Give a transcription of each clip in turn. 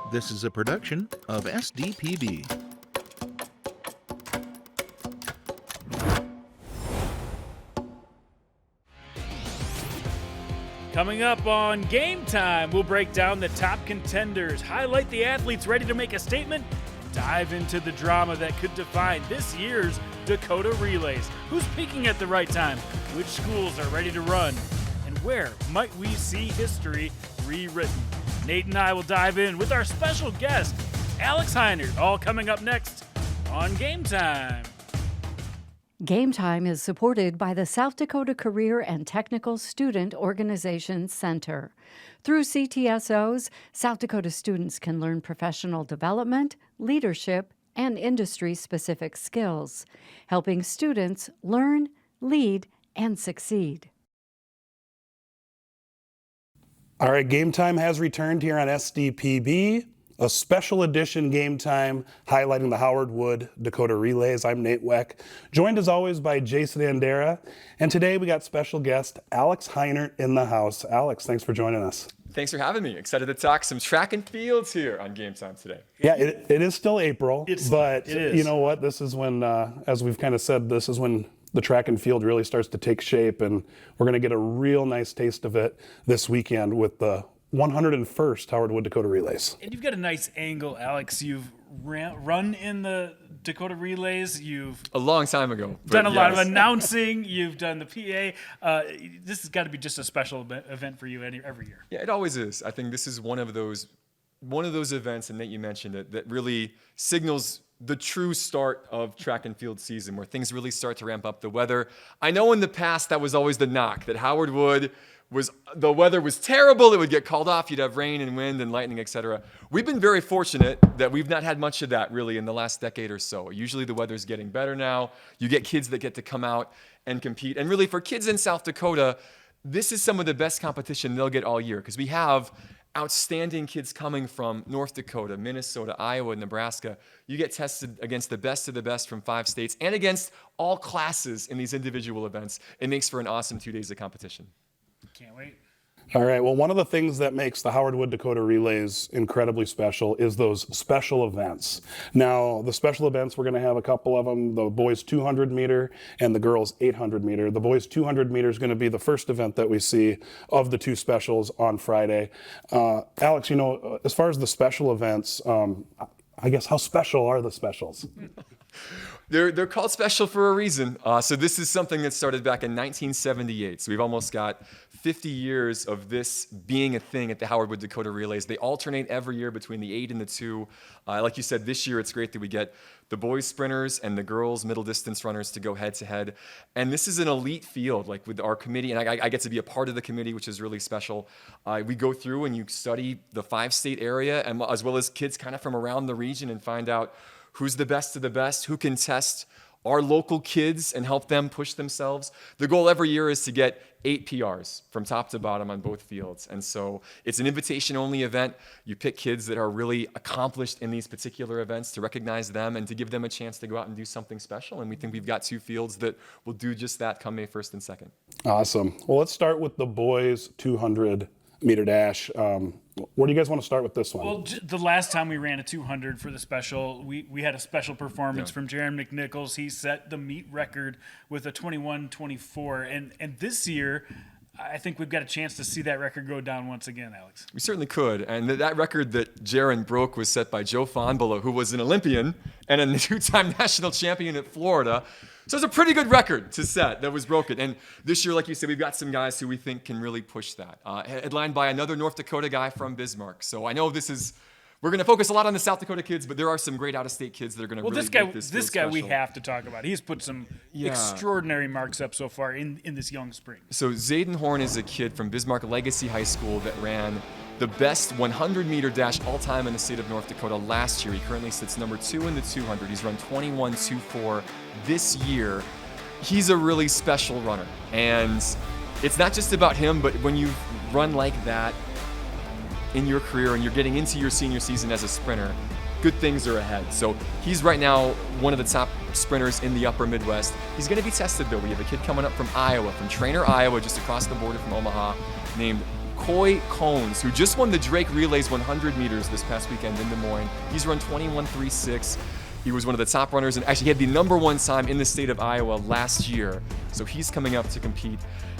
This is a production of SDPB. Coming up on Game Time, we'll break down the top contenders, highlight the athletes ready to make a statement, dive into the drama that could define this year's Dakota Relays. Who's peaking at the right time? Which schools are ready to run? And where might we see history rewritten? Nate and I will dive in with our special guest, Alex Heinert, all coming up next on Game Time. Game Time is supported by the South Dakota Career and Technical Student Organization Center. Through CTSOs, South Dakota students can learn professional development, leadership, and industry-specific skills, helping students learn, lead, and succeed. All right, Game Time has returned here on SDPB, a special edition Game Time highlighting the Howard Wood Dakota Relays. I'm Nate Weck, joined as always by Jason Andera, and today we got special guest Alex Heinert in the house. Alex, thanks for joining us. Thanks for having me. Excited to talk some track and fields here on Game Time today. Yeah, it is still April, but it is. You know what? This is when, as we've kind of said, this is when the track and field really starts to take shape, and we're going to get a real nice taste of it this weekend with the 101st Howard Wood Dakota Relays. And you've got a nice angle, Alex. You've run in the Dakota Relays. You've A long time ago. done a lot of announcing. You've done the PA. This has got to be just a special event for you every year. Yeah, it always is. I think this is one of those events, and Nate, you mentioned it, that really signals the true start of track and field season, where things really start to ramp up. The weather, I know in the past that was always the knock, that Howard Wood the weather was terrible. It would get called off. You'd have rain and wind and lightning, etc. We've been very fortunate that we've not had much of that really in the last decade or so. Usually the weather's getting better now. You get kids that get to come out and compete. And really for kids in South Dakota, this is some of the best competition they'll get all year, because we have outstanding kids coming from North Dakota, Minnesota, Iowa, Nebraska. You get tested against the best of the best from 5 states and against all classes in these individual events. It makes for an awesome 2 days of competition. Can't wait. All right, well, one of the things that makes the Howard Wood Dakota Relays incredibly special is those special events. Now, the special events, we're going to have a couple of them, the boys 200 meter and the girls 800 meter. The boys 200 meter is going to be the first event that we see of the two specials on Friday. Alex, you know, as far as the special events, I guess how special are the specials? They're called special for a reason. So this is something that started back in 1978. So we've almost got 50 years of this being a thing at the Howard Wood Dakota Relays. They alternate every year between the 8 and the 2. Like you said, this year it's great that we get the boys sprinters and the girls middle distance runners to go head to head. And this is an elite field, like with our committee, and I get to be a part of the committee, which is really special. We go through and you study the 5-state area, and as well as kids kind of from around the region, and find out who's the best of the best, who can test our local kids and help them push themselves. The goal every year is to get 8 PRs from top to bottom on both fields. And so it's an invitation-only event. You pick kids that are really accomplished in these particular events to recognize them and to give them a chance to go out and do something special. And we think we've got 2 fields that will do just that come May 1st and 2nd. Awesome. Well, let's start with the boys 200 meter dash. Where do you guys want to start with this one? Well, the last time we ran a 200 for the special, we had a special performance from Jaron McNichols. He set the meet record with a 21:24, and this year, I think we've got a chance to see that record go down once again, Alex. We certainly could. And that record that Jaron broke was set by Joe Fonbolo, who was an Olympian and a 2-time national champion at Florida. So it's a pretty good record to set that was broken. And this year, like you said, we've got some guys who we think can really push that. Headlined by another North Dakota guy from Bismarck. So I know we're going to focus a lot on the South Dakota kids, but there are some great out-of-state kids that are going to really make this this guy special. we have to talk about. He's put some extraordinary marks up so far in this young spring. So Zayden Horn is a kid from Bismarck Legacy High School that ran the best 100-meter dash all-time in the state of North Dakota last year. He currently sits number 2 in the 200. He's run 21:24 this year. He's a really special runner. And it's not just about him, but when you run like that in your career and you're getting into your senior season as a sprinter, good things are ahead. So he's right now one of the top sprinters in the upper Midwest. He's going to be tested, though. We have a kid coming up from Iowa, from Trainer, Iowa, just across the border from Omaha, named Coy Cones, who just won the Drake Relays 100 meters this past weekend in Des Moines. He's run 21:36. He was one of the top runners and actually had the #1 time in the state of Iowa last year. So he's coming up to compete.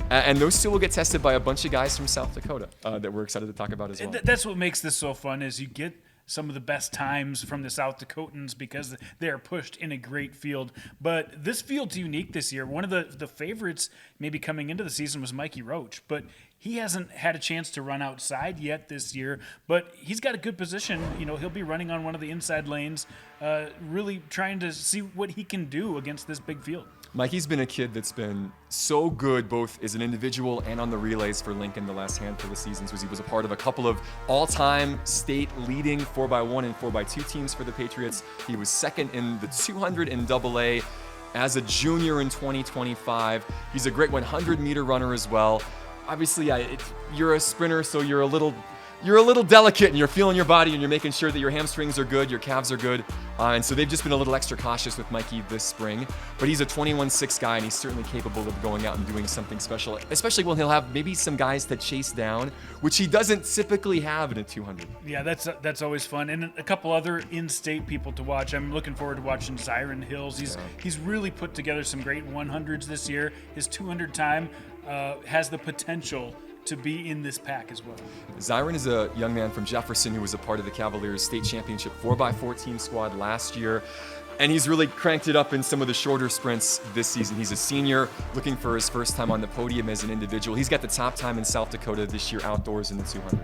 And those two will get tested by a bunch of guys from South Dakota that we're excited to talk about as well. That's what makes this so fun is you get some of the best times from the South Dakotans because they are pushed in a great field. But this field's unique this year. One of the favorites maybe coming into the season was Mikey Roach, but he hasn't had a chance to run outside yet this year, but he's got a good position. He'll be running on one of the inside lanes, really trying to see what he can do against this big field. Mikey's been a kid that's been so good both as an individual and on the relays for Lincoln the last handful of seasons. He was a part of a couple of all-time state leading 4x1 and 4x2 teams for the Patriots. He was second in the 200 in AA as a junior in 2025. He's a great 100-meter runner as well. Obviously, you're a sprinter, so you're a little delicate and you're feeling your body and you're making sure that your hamstrings are good, your calves are good. And so they've just been a little extra cautious with Mikey this spring. But he's a 21.6 guy and he's certainly capable of going out and doing something special, especially when he'll have maybe some guys to chase down, which he doesn't typically have in a 200. Yeah, that's always fun. And a couple other in-state people to watch. I'm looking forward to watching Zyron Hills. He's really put together some great 100s this year. His 200 time has the potential to be in this pack as well. Zyron is a young man from Jefferson who was a part of the Cavaliers state championship 4x14 squad last year. And he's really cranked it up in some of the shorter sprints this season. He's a senior looking for his first time on the podium as an individual. He's got the top time in South Dakota this year outdoors in the 200.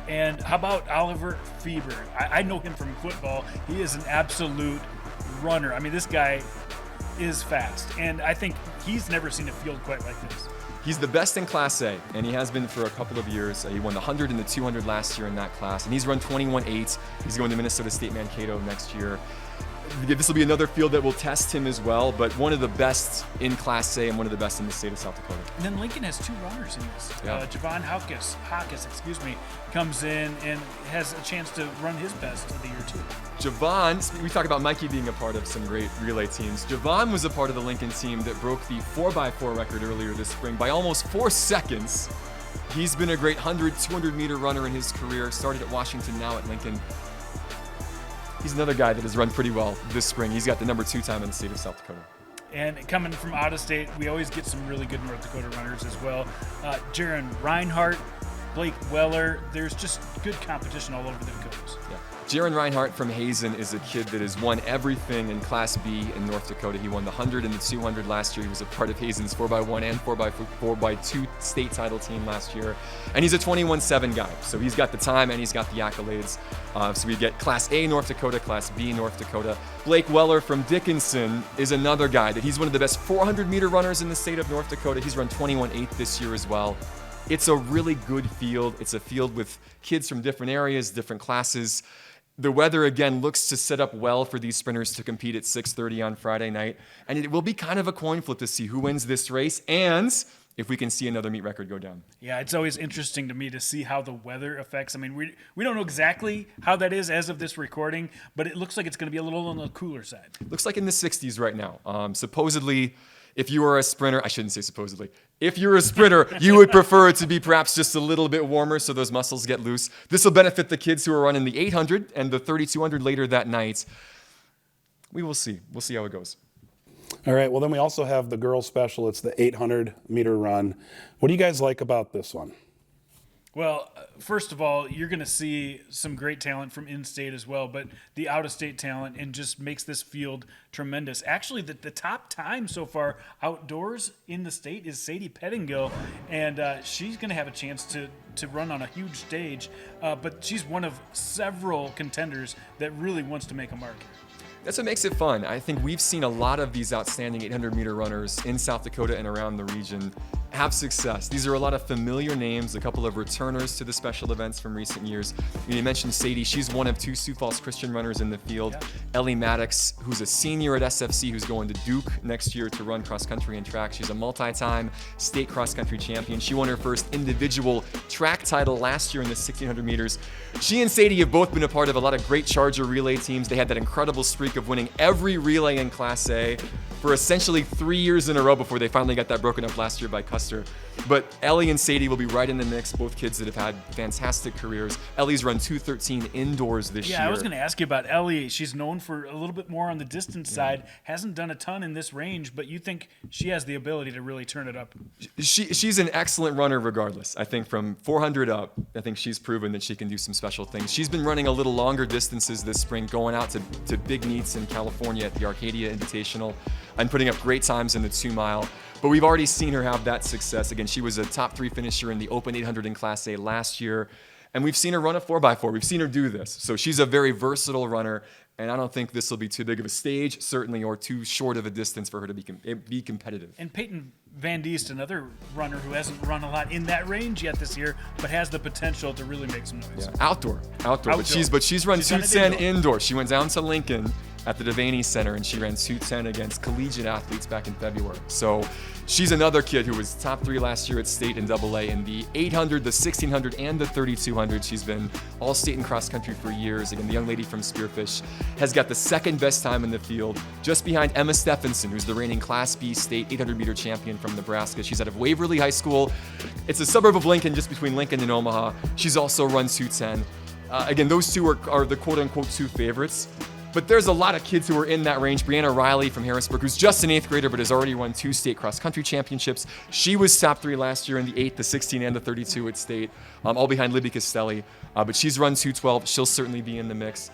And how about Oliver Feber? I know him from football. He is an absolute runner. I mean, this guy is fast. And I think he's never seen a field quite like this. He's the best in Class A, and he has been for a couple of years. He won the 100 and the 200 last year in that class, and he's run 21.8. He's going to Minnesota State Mankato next year. This will be another field that will test him as well, but one of the best in Class A and one of the best in the state of South Dakota. And then Lincoln has two runners in this. Yeah. Javon Hawkes, comes in and has a chance to run his best of the year too. Javon, we talk about Mikey being a part of some great relay teams. Javon was a part of the Lincoln team that broke the 4x4 record earlier this spring by almost 4 seconds. He's been a great 100, 200-meter runner in his career, started at Washington, now at Lincoln. He's another guy that has run pretty well this spring. He's got the #2 time in the state of South Dakota. And coming from out of state, we always get some really good North Dakota runners as well. Jaron Reinhardt, Blake Weller. There's just good competition all over the Dakotas. Yeah. Jaron Reinhardt from Hazen is a kid that has won everything in Class B in North Dakota. He won the 100 and the 200 last year. He was a part of Hazen's 4x1 and 4x2 state title team last year. And he's a 21.7 guy. So he's got the time and he's got the accolades. So we get Class A North Dakota, Class B North Dakota. Blake Weller from Dickinson is another guy that he's one of the best 400-meter runners in the state of North Dakota. He's run 21.8 this year as well. It's a really good field. It's a field with kids from different areas, different classes. The weather, again, looks to set up well for these sprinters to compete at 6:30 on Friday night. And it will be kind of a coin flip to see who wins this race and if we can see another meet record go down. Yeah, it's always interesting to me to see how the weather affects. I mean, we don't know exactly how that is as of this recording, but it looks like it's going to be a little on the cooler side. Looks like in the 60s right now. Supposedly, if you are a sprinter, I shouldn't say supposedly, if you're a sprinter, you would prefer it to be perhaps just a little bit warmer so those muscles get loose. This will benefit the kids who are running the 800 and the 3200 later that night. We will see. We'll see how it goes. All right, well, then we also have the girls special. It's the 800-meter run. What do you guys like about this one? Well, first of all, you're going to see some great talent from in-state as well, but the out-of-state talent and just makes this field tremendous. Actually, the top time so far outdoors in the state is Sadie Pettingill, and she's going to have a chance to run on a huge stage, but she's one of several contenders that really wants to make a mark here. That's what makes it fun. I think we've seen a lot of these outstanding 800-meter runners in South Dakota and around the region have success. These are a lot of familiar names, a couple of returners to the special events from recent years. You mentioned Sadie. She's one of 2 Sioux Falls Christian runners in the field. Yeah. Ellie Maddox, who's a senior at SFC, who's going to Duke next year to run cross country and track. She's a multi-time state cross country champion. She won her first individual track title last year in the 1600 meters. She and Sadie have both been a part of a lot of great Charger relay teams. They had that incredible streak of winning every relay in Class A for essentially 3 years in a row before they finally got that broken up last year by Custer. But Ellie and Sadie will be right in the mix, both kids that have had fantastic careers. Ellie's run 2:13 indoors this year. Yeah, I was going to ask you about Ellie. She's known for a little bit more on the distance side, hasn't done a ton in this range, but you think she has the ability to really turn it up? She's an excellent runner regardless. I think from 400 up, I think she's proven that she can do some special things. She's been running a little longer distances this spring, going out to big meets in California at the Arcadia Invitational and putting up great times in the 2-mile. But we've already seen her have that success. Again, she was a top 3 finisher in the Open 800 in Class A last year. And we've seen her run a 4x4. We've seen her do this. So she's a very versatile runner. And I don't think this will be too big of a stage, certainly, or too short of a distance for her to be competitive. And Peyton Van Diest, another runner who hasn't run a lot in that range yet this year, but has the potential to really make some noise. Yeah. Outdoor. But she's run 2:10 indoor. She went down to Lincoln at the Devaney Center, and she ran 2:10 against collegiate athletes back in February. So she's another kid who was top 3 last year at state and AA in the 800, the 1600, and the 3200. She's been all state in cross country for years. Again, the young lady from Spearfish has got the second best time in the field, just behind Emma Stephenson, who's the reigning Class B state 800 meter champion from Nebraska. She's out of Waverly High School. It's a suburb of Lincoln, just between Lincoln and Omaha. She's also run 2:10. Again, those two are the quote-unquote 2 favorites. But there's a lot of kids who are in that range. Brianna Riley from Harrisburg, who's just an 8th grader, but has already won 2 state cross-country championships. She was top 3 last year in the 8, the 16, and the 32 at state, all behind Libby Castelli. But she's run 2:12. She'll certainly be in the mix.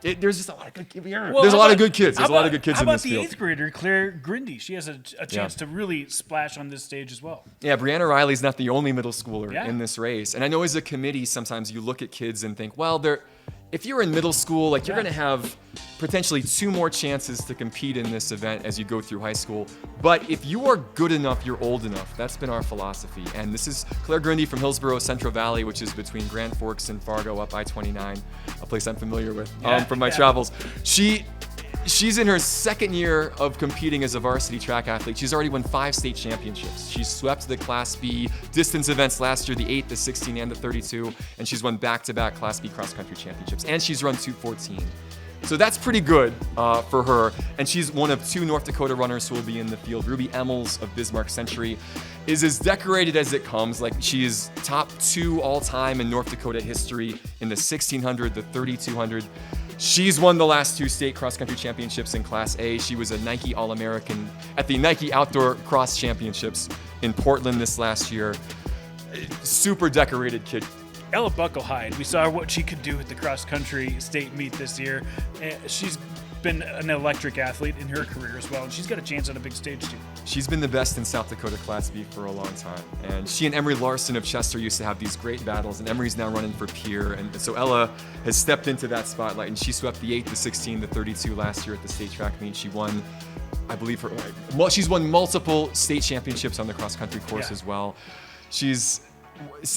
There's just a lot of good kids. There's a lot of good kids. There's a lot of good kids in this field. How about the 8th grader, Claire Grindy? She has a chance to really splash on this stage as well. Yeah, Brianna Riley's not the only middle schooler Yeah. in this race. And I know as a committee, sometimes you look at kids and think, well, if you're in middle school, like you're going to have potentially 2 more chances to compete in this event as you go through high school. But if you are good enough, you're old enough. That's been our philosophy. And this is Claire Grindy from Hillsborough Central Valley, which is between Grand Forks and Fargo up I-29, a place I'm familiar with from my travels. She's in her 2nd year of competing as a varsity track athlete. She's already won 5 state championships. She swept the Class B distance events last year, the 8, the 16, and the 32, and she's won back-to-back Class B cross-country championships. And she's run 2:14. So that's pretty good for her. And she's one of 2 North Dakota runners who will be in the field. Ruby Emmels of Bismarck Century is as decorated as it comes. Like, she is top 2 all-time in North Dakota history in the 1600, the 3200. She's won the last 2 state cross-country championships in Class A. She was a Nike All-American at the Nike Outdoor Cross Championships in Portland this last year. Super decorated kid. Ella Bucklehide, we saw what she could do at the cross-country state meet this year. She's been an electric athlete in her career as well, and she's got a chance on a big stage too. She's been the best in South Dakota Class B for a long time. And she and Emery Larson of Chester used to have these great battles, and Emery's now running for Pierre. And so Ella has stepped into that spotlight, and she swept the 8, the 16, the 32 last year at the state track meet. She won, I believe, she's won multiple state championships on the cross-country course as well. She's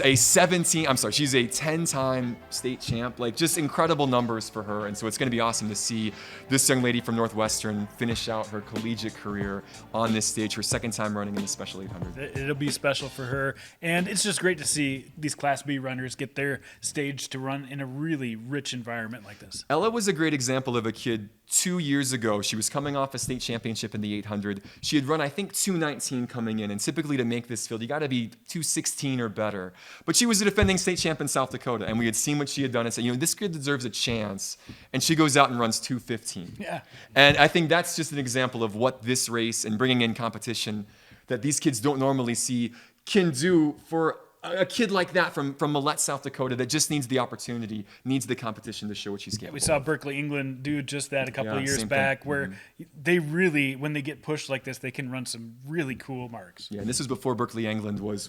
a 10-time state champ, like just incredible numbers for her. And so it's going to be awesome to see this young lady from Northwestern finish out her collegiate career on this stage, her 2nd time running in the Special 800. It'll be special for her. And it's just great to see these Class B runners get their stage to run in a really rich environment like this. Ella was a great example of a kid 2 years ago. She was coming off a state championship in the 800. She had run, I think, 2:19 coming in. And typically to make this field, you got to be 2:16 or better. But she was a defending state champ in South Dakota, and we had seen what she had done and said, this kid deserves a chance. And she goes out and runs 2:15. Yeah. And I think that's just an example of what this race and bringing in competition that these kids don't normally see can do for a kid like that from Millette, South Dakota, that just needs the opportunity, needs the competition to show what she's capable We saw of. Berkeley, England do just that a couple of years back, where they really, when they get pushed like this, they can run some really cool marks. Yeah, and this was before Berkeley, England was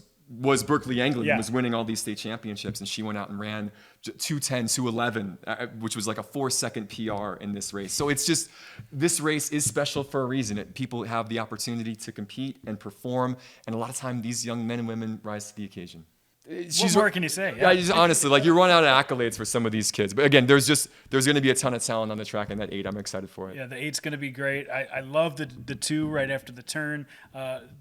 Berkeley, England, was winning all these state championships, and she went out and ran 2:10, 2:11, which was like a 4-second PR in this race. So it's just, this race is special for a reason. People have the opportunity to compete and perform, and a lot of time these young men and women rise to the occasion. What more can you say? Yeah, just honestly, like, you run out of accolades for some of these kids. But again, there's going to be a ton of talent on the track in that 8. I'm excited for it. Yeah, the 8's going to be great. I love the 2 right after the turn.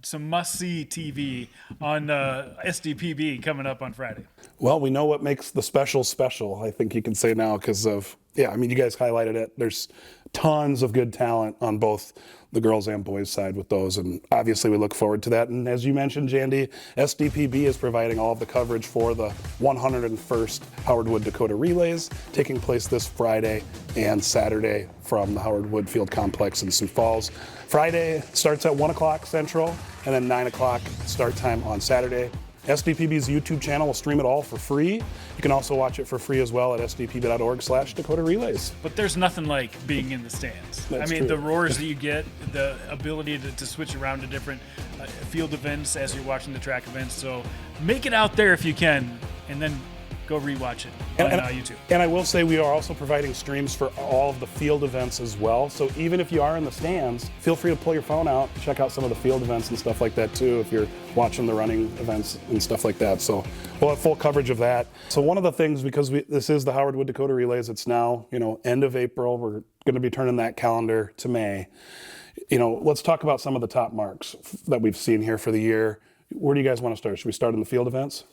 Some must-see TV on SDPB coming up on Friday. Well, we know what makes the special special, I think you can say now, because of yeah, I mean, you guys highlighted it. There's tons of good talent on both the girls and boys side with those, and obviously we look forward to that. And as you mentioned, Jandy, SDPB is providing all of the coverage for the 101st Howard Wood Dakota Relays, taking place this Friday and Saturday from the Howard Wood Field Complex in Sioux Falls. Friday starts at 1 o'clock Central, and then 9 o'clock start time on Saturday. SDPB's YouTube channel will stream it all for free. You can also watch it for free as well at sdpb.org/Dakota Relays. But there's nothing like being in the stands. That's I mean, true. the roars that you get, the ability to switch around to different field events as you're watching the track events. So make it out there if you can, and then go rewatch it on YouTube. And I will say we are also providing streams for all of the field events as well. So even if you are in the stands, feel free to pull your phone out, check out some of the field events and stuff like that too, if you're watching the running events and stuff like that. So we'll have full coverage of that. So one of the things, because this is the Howard Wood Dakota Relays, it's now, end of April. We're going to be turning that calendar to May. Let's talk about some of the top marks that we've seen here for the year. Where do you guys want to start? Should we start in the field events?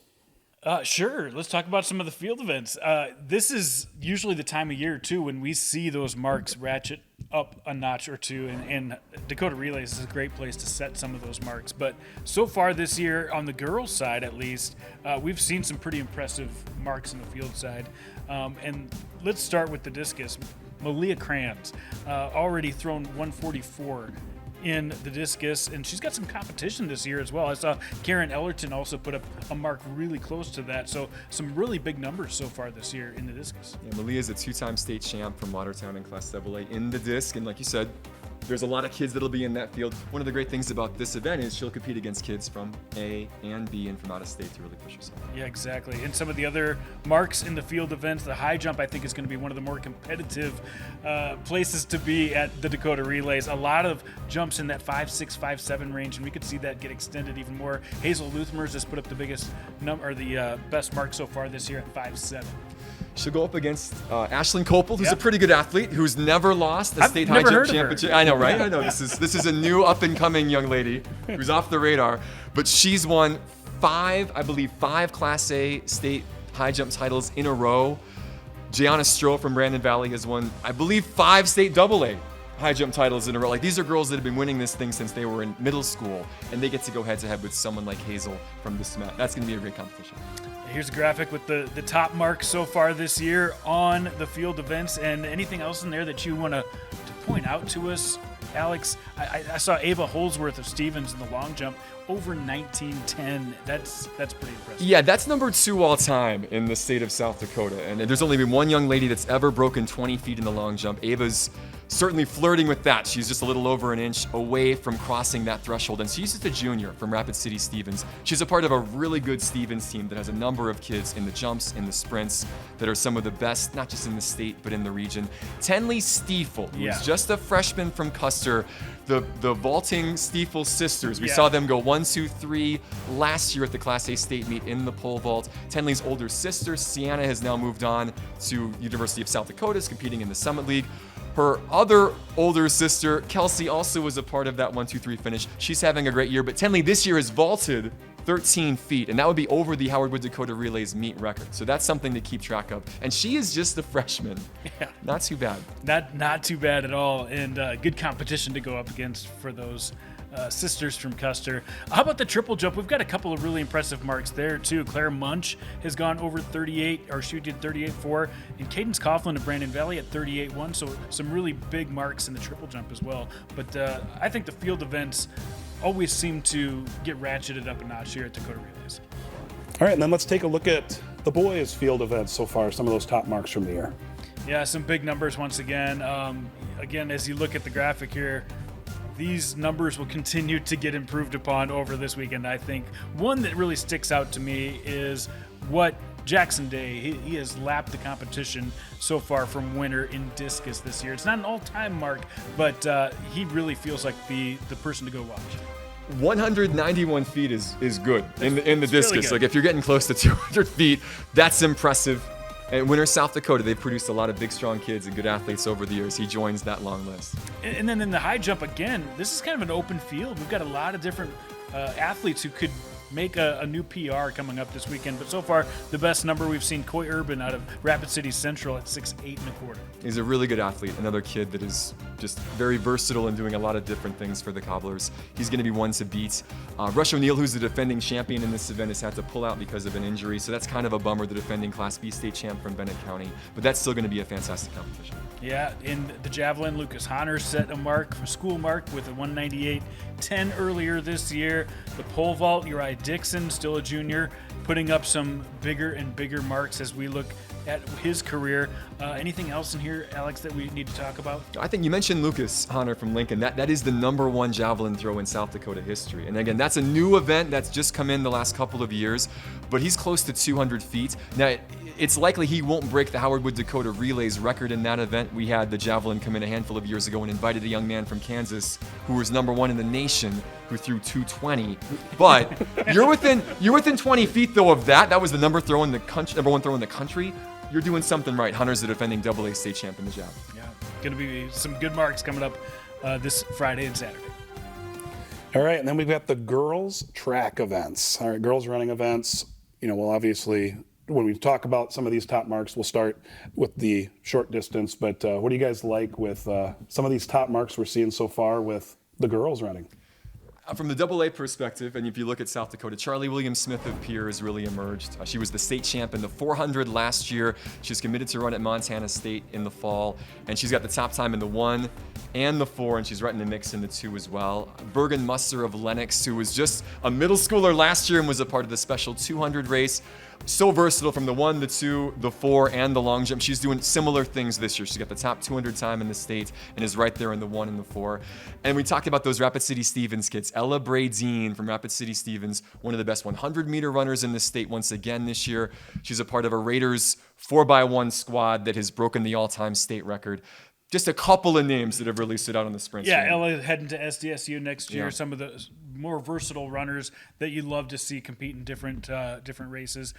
Sure. Let's talk about some of the field events. This is usually the time of year, too, when we see those marks ratchet up a notch or two, and Dakota Relays is a great place to set some of those marks. But so far this year, on the girls' side at least, we've seen some pretty impressive marks in the field side. And let's start with the discus. Malia Kranz, already thrown 144 in the discus, and she's got some competition this year as well. I saw Karen Ellerton also put up a mark really close to that, so some really big numbers so far this year in the discus. Yeah, Malia is a two-time state champ from Watertown in Class AA in the disc, and like you said, there's a lot of kids that'll be in that field. One of the great things about this event is she'll compete against kids from A and B and from out of state to really push herself. Yeah, exactly. And some of the other marks in the field events, the high jump I think is going to be one of the more competitive places to be at the Dakota Relays. A lot of jumps in that 5.6, 5.7 range, and we could see that get extended even more. Hazel Luthmers has put up the biggest number, or the best mark so far this year at 5.7. She'll go up against Ashlyn Copel, who's a pretty good athlete, who's never lost the state high never jump heard of her. championship. I know, right? I know this is a new up and coming young lady who's off the radar, but she's won five Class A state high jump titles in a row. Gianna Stroh from Brandon Valley has won, I believe, 5 state AA high jump titles in a row. Like, these are girls that have been winning this thing since they were in middle school, and they get to go head to head with someone like Hazel from the SMAT. That's going to be a great competition. Here's a graphic with the top marks so far this year on the field events, and anything else in there that you want to point out to us, Alex? I saw Ava Holsworth of Stevens in the long jump, over 19:10. That's pretty impressive. Yeah, that's number 2 all time in the state of South Dakota, and there's only been one young lady that's ever broken 20 feet in the long jump. Ava's certainly flirting with that. She's just a little over an inch away from crossing that threshold, and she's just a junior from Rapid City Stevens. She's a part of a really good Stevens team that has a number of kids in the jumps, in the sprints, that are some of the best, not just in the state, but in the region. Tenley Stiefel, who's just a freshman from Custer, the vaulting Stiefel sisters. We saw them go 1, 2, 3 last year at the Class A state meet in the pole vault. Tenley's older sister, Sienna, has now moved on to University of South Dakota, is competing in the Summit League. Her other older sister, Kelsey, also was a part of that 1, 2, 3 finish. She's having a great year, but Tenley this year has vaulted 13 feet, and that would be over the Howard Wood Dakota Relays meet record. So that's something to keep track of. And she is just a freshman. Yeah. Not too bad. Not too bad at all, and good competition to go up against for those sisters from Custer. How about the triple jump? We've got a couple of really impressive marks there too. Claire Munch has gone over 38, or she did 38.4, and Cadence Coughlin of Brandon Valley at 38.1. So some really big marks in the triple jump as well. But I think the field events always seem to get ratcheted up a notch here at Dakota Relays. All right, and then let's take a look at the boys' field events so far, some of those top marks from the year. Yeah, some big numbers once again. Again, as you look at the graphic here, these numbers will continue to get improved upon over this weekend, I think. One that really sticks out to me is what Jackson Day, he has lapped the competition so far from winner in discus this year. It's not an all-time mark, but he really feels like the person to go watch. 191 feet is good in the discus. Really good. Like, if you're getting close to 200 feet, that's impressive. And Winter South Dakota, they've produced a lot of big, strong kids and good athletes over the years. He joins that long list. And then in the high jump, again, this is kind of an open field. We've got a lot of different athletes who could make a new PR coming up this weekend. But so far, the best number we've seen, Coy Urban out of Rapid City Central at 6'8 1/4. He's a really good athlete, another kid that is just very versatile and doing a lot of different things for the Cobblers. He's going to be one to beat. Rush O'Neill, who's the defending champion in this event, has had to pull out because of an injury, so that's kind of a bummer, the defending Class B state champ from Bennett County. But that's still going to be a fantastic competition. Yeah, in the javelin, Lucas Honor set a mark, a school mark, with a 198.10 earlier this year. The pole vault, Uriah Dixon, still a junior, putting up some bigger and bigger marks as we look at his career. Anything else in here, Alex, that we need to talk about? I think you mentioned Lucas Honor from Lincoln. That is the #1 javelin throw in South Dakota history. And again, that's a new event that's just come in the last couple of years, but he's close to 200 feet. Now, it's likely he won't break the Howard Wood Dakota Relays record in that event. We had the javelin come in a handful of years ago and invited a young man from Kansas who was #1 in the nation, who threw 220. But you're within 20 feet though of that. That was the #1 throw in the country. You're doing something right. Hunter's the defending AA state champ in the javelin. Yeah, going to be some good marks coming up this Friday and Saturday. All right, and then we've got the girls track events. All right, girls running events. Well, obviously, when we talk about some of these top marks, we'll start with the short distance. But what do you guys like with some of these top marks we're seeing so far with the girls running? From the AA perspective, and if you look at South Dakota, Charlie Williams Smith of Pierre has really emerged. She was the state champ in the 400 last year. She's committed to run at Montana State in the fall, and she's got the top time in the 1 and the 4, and she's right in the mix in the 2 as well. Bergen Musser of Lennox, who was just a middle schooler last year and was a part of the special 200 race. So versatile from the 1, the 2, the 4, and the long jump. She's doing similar things this year. She's got the top 200 time in the state and is right there in the 1 and the 4. And we talked about those Rapid City Stevens kids. Ella Bradeen from Rapid City Stevens, one of the best 100-meter runners in the state once again this year. She's a part of a Raiders 4x1 squad that has broken the all-time state record. Just a couple of names that have really stood out on the sprint. Yeah, stream. Ella heading to SDSU next year. Yeah. Some of the more versatile runners that you love to see compete in different races.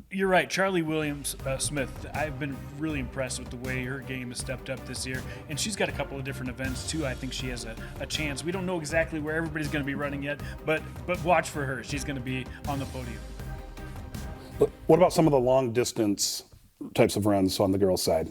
You're right, Charlie Williams Smith. I've been really impressed with the way her game has stepped up this year, and she's got a couple of different events too. I think she has a chance. We don't know exactly where everybody's going to be running yet, but watch for her. She's going to be on the podium. What about some of the long distance types of runs on the girls' side?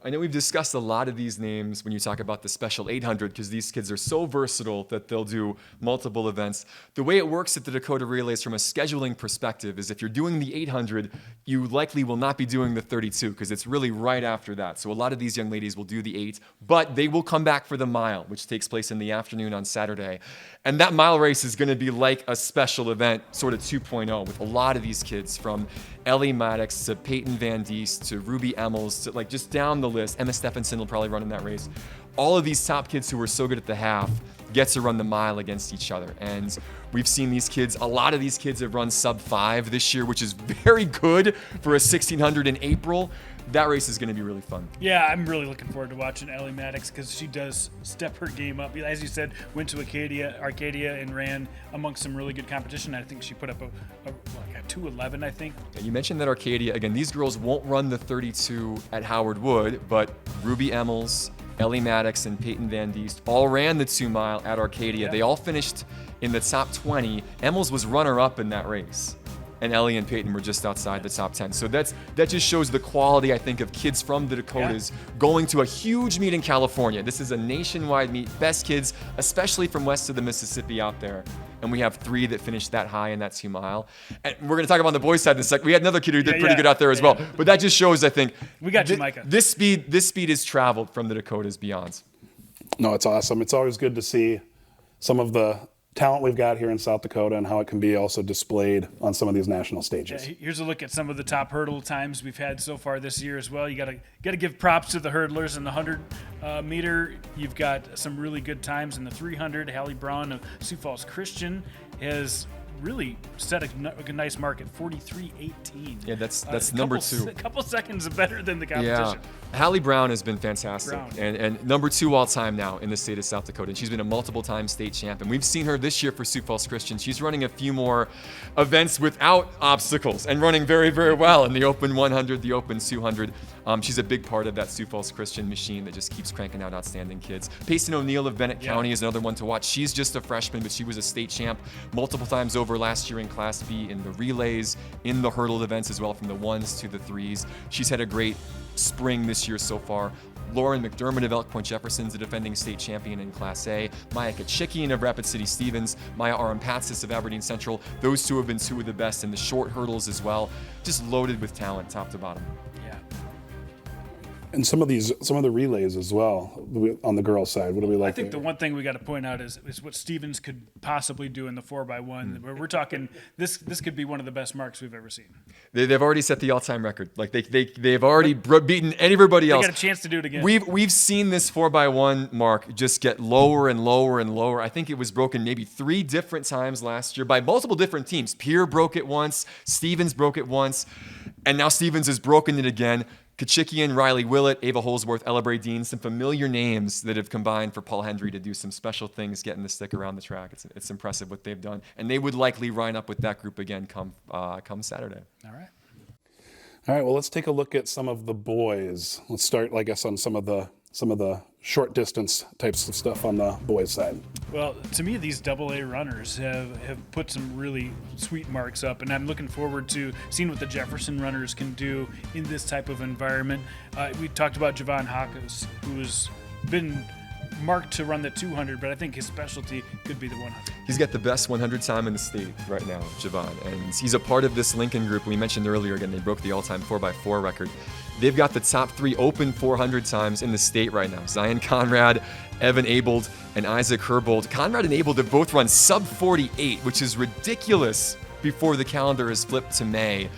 I know we've discussed a lot of these names when you talk about the Special 800 because these kids are so versatile that they'll do multiple events. The way it works at the Dakota Relays from a scheduling perspective is if you're doing the 800, you likely will not be doing the 32 because it's really right after that. So a lot of these young ladies will do the 8, but they will come back for the mile, which takes place in the afternoon on Saturday. And that mile race is going to be like a special event, sort of 2.0, with a lot of these kids from Ellie Maddox to Peyton Van Diest to Ruby Emmels to like just down the list. Emma Stephenson will probably run in that race. All of these top kids who were so good at the half get to run the mile against each other. And we've seen these kids, a lot of these kids have run sub 5 this year, which is very good for a 1600 in April. That race is going to be really fun. Yeah, I'm really looking forward to watching Ellie Maddox because she does step her game up. As you said, went to Arcadia and ran amongst some really good competition. I think she put up a 2:11, I think. And you mentioned that Arcadia. Again, these girls won't run the 32 at Howard Wood, but Ruby Emmels, Ellie Maddox, and Peyton Van Diest all ran the 2 mile at Arcadia. Yeah. They all finished in the top 20. Emmels was runner-up in that race, and Ellie and Peyton were just outside the top 10. So that just shows the quality, I think, of kids from the Dakotas going to a huge meet in California. This is a nationwide meet, best kids, especially from west of the Mississippi out there. And we have 3 that finished that high in that 2 mile. And we're going to talk about on the boys' side in a second. We had another kid who did pretty good out there as well. But that just shows, I think, we got you, Micah. This speed is traveled from the Dakotas beyond. No, it's awesome. It's always good to see some of the talent we've got here in South Dakota and how it can be also displayed on some of these national stages. Yeah, here's a look at some of the top hurdle times we've had so far this year as well. You got to give props to the hurdlers in the 100 meter. You've got some really good times in the 300. Hallie Braun of Sioux Falls Christian has really set a nice mark at 43.18. Yeah, that's number 2. A couple seconds better than the competition. Yeah. Hallie Brown has been fantastic, Brown. and number 2 all time now in the state of South Dakota. And she's been a multiple-time state champ, and we've seen her this year for Sioux Falls Christian. She's running a few more events without obstacles and running very, very well in the Open 100, the Open 200. She's a big part of that Sioux Falls Christian machine that just keeps cranking out outstanding kids. Payson O'Neill of Bennett County is another one to watch. She's just a freshman, but she was a state champ multiple times over last year in Class B, in the relays, in the hurdle events as well, from the 1s to the 3s. She's had a great spring this year so far. Lauren McDermott of Elk Point Jefferson's the defending state champion in Class A. Maya Kachikian of Rapid City Stevens. Maya Arampatsis of Aberdeen Central. Those two have been two of the best in the short hurdles as well. Just loaded with talent, top to bottom. And some of the relays as well on the girls' side. What do we like? I think the one thing we got to point out is what Stevens could possibly do in the 4x1. Where we're talking, this could be one of the best marks we've ever seen. They've already set the all-time record. Like they've already beaten everybody else. They got a chance to do it again. We've seen this 4x1 mark just get lower and lower and lower. I think it was broken maybe 3 different times last year by multiple different teams. Pierre broke it once, Stevens broke it once, and now Stevens has broken it again. Kachikian, Riley Willett, Ava Holsworth, Ella Bray Dean, some familiar names that have combined for Paul Hendry to do some special things getting the stick around the track. It's impressive what they've done. And they would likely line up with that group again come Saturday. All right. All right, well, let's take a look at some of the boys. Let's start, I guess, on some of the short distance types of stuff on the boys' side. Well, to me, these AA runners have put some really sweet marks up, and I'm looking forward to seeing what the Jefferson runners can do in this type of environment. We talked about Javon Hawkins, who's been marked to run the 200, but I think his specialty could be the 100. He's got the best 100 time in the state right now, Javon, and he's a part of this Lincoln group. We mentioned earlier, again, they broke the all-time 4x4 record. They've got the top 3 open 400 times in the state right now. Zion Conrad, Evan Abold, and Isaac Herbold. Conrad and Abold have both run sub 48, which is ridiculous before the calendar is flipped to May.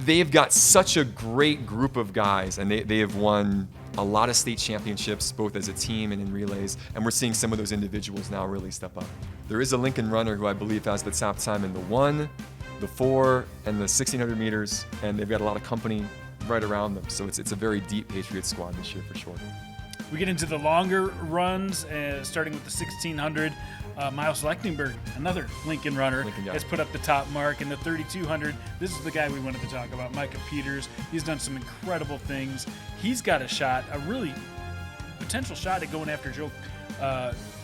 They've got such a great group of guys, and they have won a lot of state championships, both as a team and in relays, and we're seeing some of those individuals now really step up. There is a Lincoln runner who I believe has the top time in the 1, the 4, and the 1600 meters, and they've got a lot of company right around them. So it's a very deep Patriot squad this year for sure. We get into the longer runs, starting with the 1600. Miles Lechtenberg, another Lincoln runner, has put up the top mark. In the 3200, this is the guy we wanted to talk about, Micah Peters. He's done some incredible things. He's got a really potential shot at going after Joe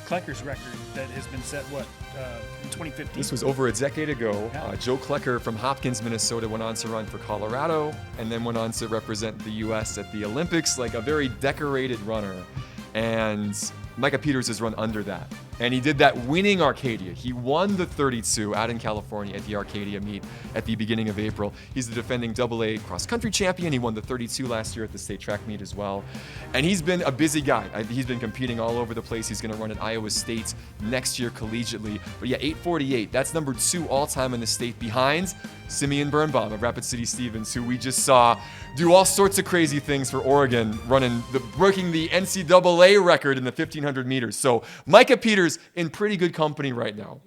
Klecker's record that has been set, in 2015? This was over a decade ago. Yeah. Joe Klecker from Hopkins, Minnesota went on to run for Colorado and then went on to represent the U.S. at the Olympics, like a very decorated runner. And Micah Peters has run under that. And he did that winning Arcadia. He won the 32 out in California at the Arcadia meet at the beginning of April. He's the defending AA cross-country champion. He won the 32 last year at the state track meet as well. And he's been a busy guy. He's been competing all over the place. He's going to run at Iowa State next year collegiately. But yeah, 8:48. That's number 2 all-time in the state behind Simeon Birnbaum of Rapid City Stevens, who we just saw do all sorts of crazy things for Oregon, breaking the NCAA record in the 1500 meters. So Micah Peters in pretty good company right now.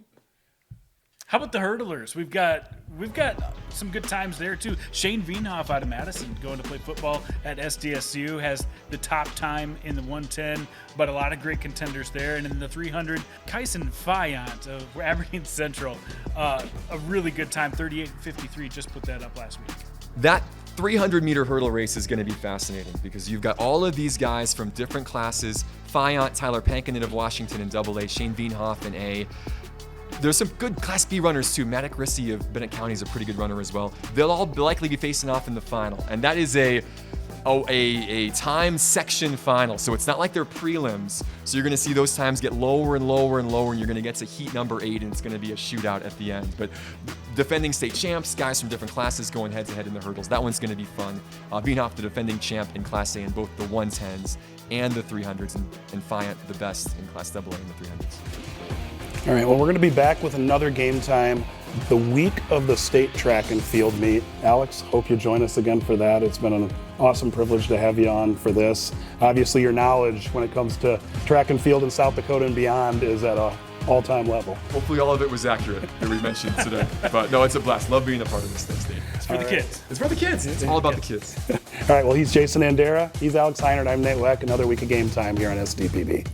How about the hurdlers? We've got some good times there too. Shane Veenhoff out of Madison, going to play football at SDSU, has the top time in the 110, but a lot of great contenders there. And in the 300, Kyson Fayant of Aberdeen Central, a really good time, 38:53. Just put that up last week. That 300-meter hurdle race is going to be fascinating because you've got all of these guys from different classes. Fayant, Tyler Pankinen of Washington in AA, Shane Veenhoff in A. There's some good Class B runners too. Matt Rissy of Bennett County is a pretty good runner as well. They'll all likely be facing off in the final, and that is a time section final. So it's not like they're prelims. So you're going to see those times get lower and lower and lower, and you're going to get to heat number 8, and it's going to be a shootout at the end. But defending state champs, guys from different classes going head-to-head in the hurdles. That one's going to be fun. Veenhoff, the defending champ in Class A in both the 110s and the 300s, and Fayant, the best in Class AA in the 300s. All right, well, we're going to be back with another Game Time the week of the state track and field meet. Alex, hope you join us again for that. It's been an awesome privilege to have you on for this. Obviously, your knowledge when it comes to track and field in South Dakota and beyond is at a all-time level. Hopefully all of it was accurate that we mentioned today. But no, it's a blast. Love being a part of this thing, Steve. It's for the kids. It's for the kids. It's all about the kids. All right, well, he's Jason Andera. He's Alex Heinert. I'm Nate Weck. Another week of Game Time here on SDPB.